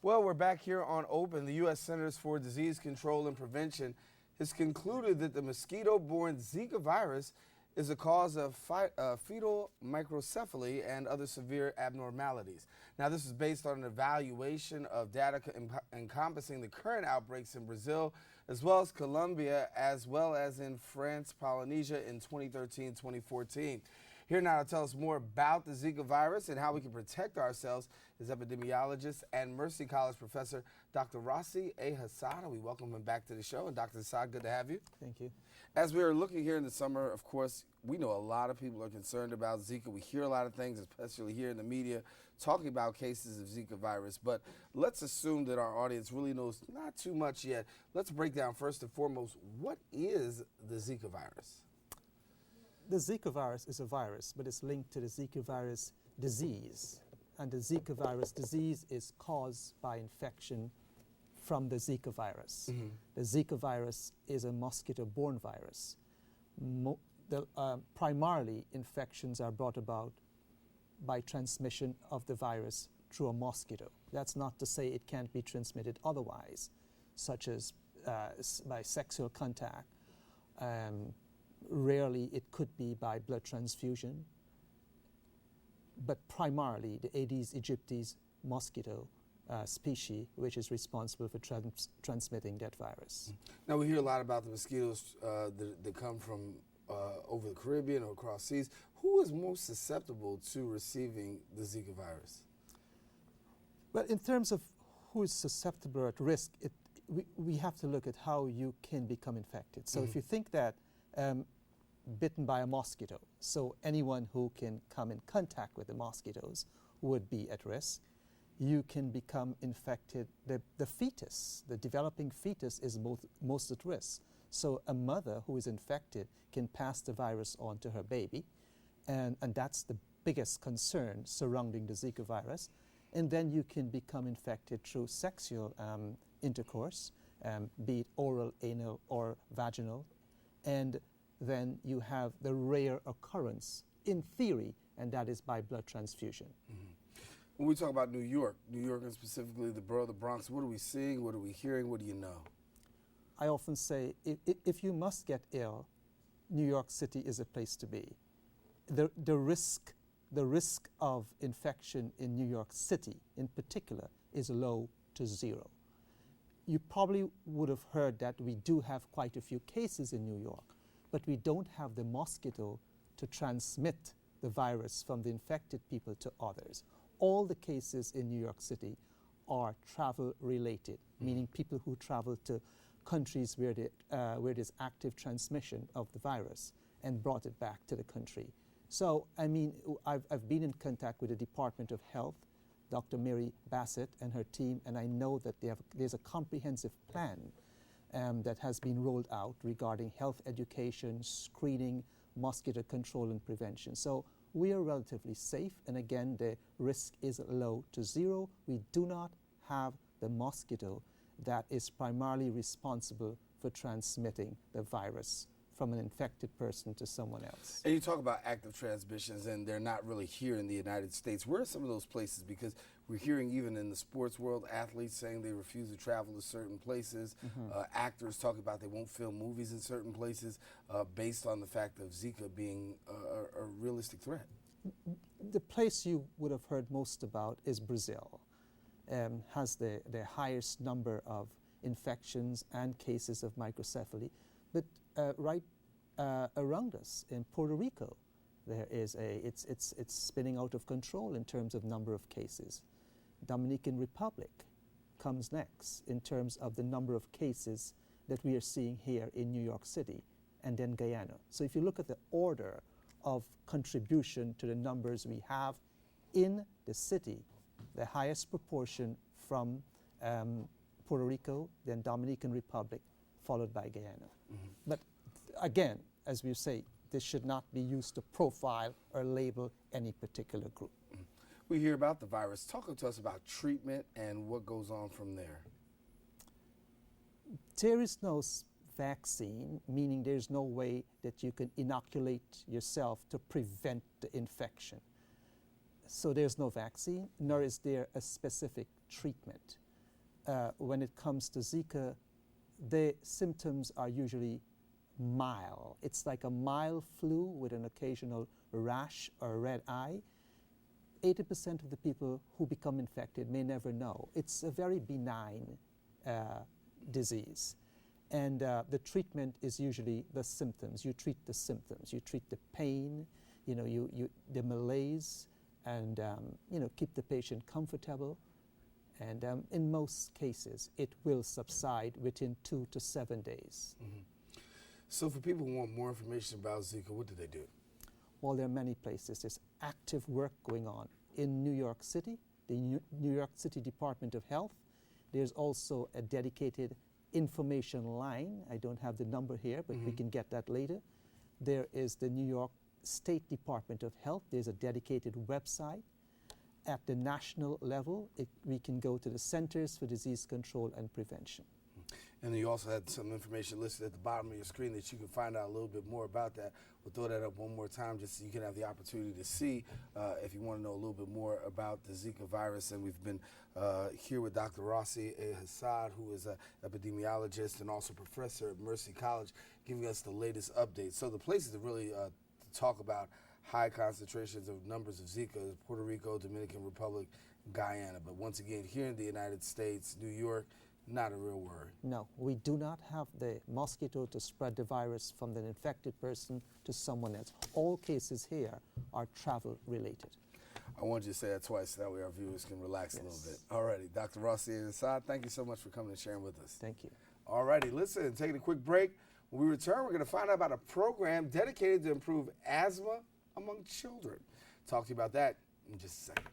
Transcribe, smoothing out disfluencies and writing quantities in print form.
Well, we're back here on Open. The U.S. Centers for Disease Control and Prevention has concluded that the mosquito-borne Zika virus is a cause of fetal microcephaly and other severe abnormalities. Now, this is based on an evaluation of data encompassing the current outbreaks in Brazil, as well as Colombia, as well as in France, Polynesia in 2013-2014. Here now to tell us more about the Zika virus and how we can protect ourselves is epidemiologist and Mercy College professor Dr. Rossi A. Hassad. We welcome him back to the show. And Dr. Hassad, good to have you. Thank you. As we are looking here in the summer, of course, we know a lot of people are concerned about Zika. We hear a lot of things, especially here in the media, talking about cases of Zika virus. But let's assume that our audience really knows not too much yet. Let's break down first and foremost, what is the Zika virus? The Zika virus is a virus, but it's linked to the Zika virus disease. And the Zika virus disease is caused by infection from the Zika virus. Mm-hmm. The Zika virus is a mosquito-borne virus. Primarily, infections are brought about by transmission of the virus through a mosquito. That's not to say it can't be transmitted otherwise, such as by sexual contact. Rarely, it could be by blood transfusion, but primarily the Aedes aegypti mosquito species, which is responsible for transmitting that virus. Now, we hear a lot about the mosquitoes that come from over the Caribbean or across seas. Who is most susceptible to receiving the Zika virus? Well, in terms of who is susceptible or at risk, we have to look at how you can become infected. So if you think that bitten by a mosquito, so anyone who can come in contact with the mosquitoes would be at risk. You can become infected. The fetus, the developing fetus, is most at risk. So a mother who is infected can pass the virus on to her baby, and that's the biggest concern surrounding the Zika virus. And then you can become infected through sexual intercourse, be it oral, anal, or vaginal. And then you have the rare occurrence, in theory, and that is by blood transfusion. Mm-hmm. When we talk about New York and specifically the borough of the Bronx, what are we seeing, what are we hearing, what do you know? I often say, if you must get ill, New York City is a place to be. The risk of infection in New York City, in particular, is low to zero. You probably would have heard that we do have quite a few cases in New York, but we don't have the mosquito to transmit the virus from the infected people to others. All the cases in New York City are travel-related, meaning people who travel to countries where there's active transmission of the virus and brought it back to the country. So, I mean, I've been in contact with the Department of Health, Dr. Mary Bassett and her team, and I know that there's a comprehensive plan that has been rolled out regarding health education, screening, mosquito control and prevention. So we are relatively safe, and again, the risk is low to zero. We do not have the mosquito that is primarily responsible for transmitting the virus from an infected person to someone else. And you talk about active transmissions, and they're not really here in the United States. Where are some of those places? Because we're hearing even in the sports world, athletes saying they refuse to travel to certain places. Mm-hmm. Actors talk about they won't film movies in certain places based on the fact of Zika being a realistic threat. The place you would have heard most about is Brazil. Has the highest number of infections and cases of microcephaly. But right around us in Puerto Rico, there is it's spinning out of control in terms of number of cases. Dominican Republic comes next in terms of the number of cases that we are seeing here in New York City, and then Guyana. So if you look at the order of contribution to the numbers we have in the city, the highest proportion from Puerto Rico, then Dominican Republic, followed by Guyana. Mm-hmm. But again, as we say, this should not be used to profile or label any particular group. Mm-hmm. We hear about the virus. Talk to us about treatment and what goes on from there. There is no vaccine, meaning there's no way that you can inoculate yourself to prevent the infection. So there's no vaccine, nor is there a specific treatment. when it comes to Zika, the symptoms are usually mild. It's like a mild flu with an occasional rash or red eye. 80% of the people who become infected may never know. It's a very benign disease. And the treatment is usually the symptoms. You treat the symptoms. You treat the pain, the malaise, and keep the patient comfortable. And in most cases, it will subside within 2 to 7 days. Mm-hmm. So for people who want more information about Zika, what do they do? Well, there are many places. There's active work going on in New York City, the New York City Department of Health. There's also a dedicated information line. I don't have the number here, but we can get that later. There is the New York State Department of Health. There's a dedicated website. At the national level, we can go to the Centers for Disease Control and Prevention. And you also had some information listed at the bottom of your screen that you can find out a little bit more about that. We'll throw that up one more time just so you can have the opportunity to see if you want to know a little bit more about the Zika virus. And we've been here with Dr. Rossi Hassad, who is an epidemiologist and also professor at Mercy College, giving us the latest updates. So the places to really to talk about high concentrations of numbers of Zika is Puerto Rico, Dominican Republic, Guyana. But once again, here in the United States, New York, not a real worry. No, we do not have the mosquito to spread the virus from the infected person to someone else. All cases here are travel related. I wanted you to say that twice, so that way our viewers can relax a little bit. Yes. All righty, Dr. Rossi Hassad, thank you so much for coming and sharing with us. Thank you. All righty, listen, taking a quick break. When we return, we're going to find out about a program dedicated to improve asthma among children. Talk to you about that in just a second.